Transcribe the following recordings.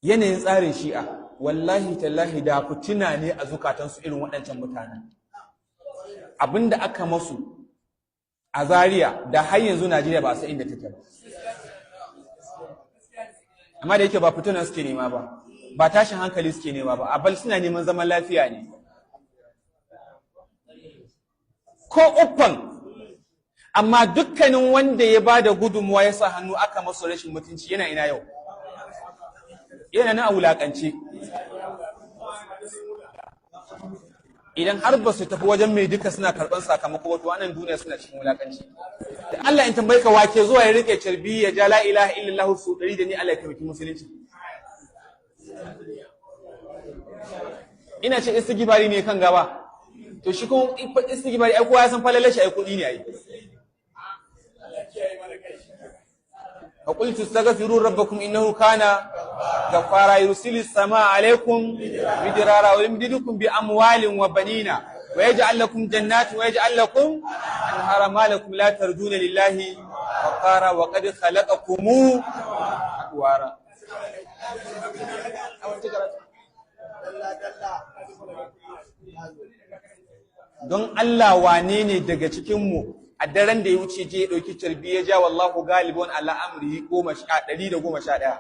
yanayin tsarin shi'a wallahi tallahi da fitina ne a zukatansu irin waɗancan mutanen. Abinda aka masu a Zaria da har yanzu Najeriya ba su inda take ba. Amma da yake ba fitina suke nema ba, ba tashin hankali suke nema ba, abal suna neman zaman lafiya ne. Ko uffan, amma dukkanin wanda ya ba da gudunmuwa ya sa hannu aka masu rashin mutunci yana ina yau. Yana nan a wulaƙance. Idan har ba su tafi wajen mai duka suna karɓar sakamako wato wannan duniya suna cikin wulaƙanci. Da Allah in tambaye ka wake zuwa ya rike carbi ya ja la ilaha illallah su 100 da ni Allah ya taimaki musulunci. Ina ce istighfari ne kan gaba. To shi kuma istighfari ai kowa ya san falalar shi ai kuɗi ne ai. فقلت استغفروا ربكم إنه كان غفارا يرسل السماء عليكم مدرارا ويمددكم بأموال وبنين ويجعل لكم جنات ويجعل لكم أنهارا ما لكم لا ترجون لله وقارا وقد خلقكم أطوارا. Don Allah wane ne daga cikinmu a daren da ya wuce je ya ɗauki carbi ya ja wallahu galibun ala amrihi 111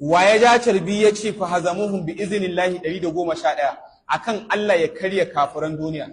wa ya ja carbi ya ce fa hazamuhum bi iznillahi 111 akan Allah ya karya kafiran duniya.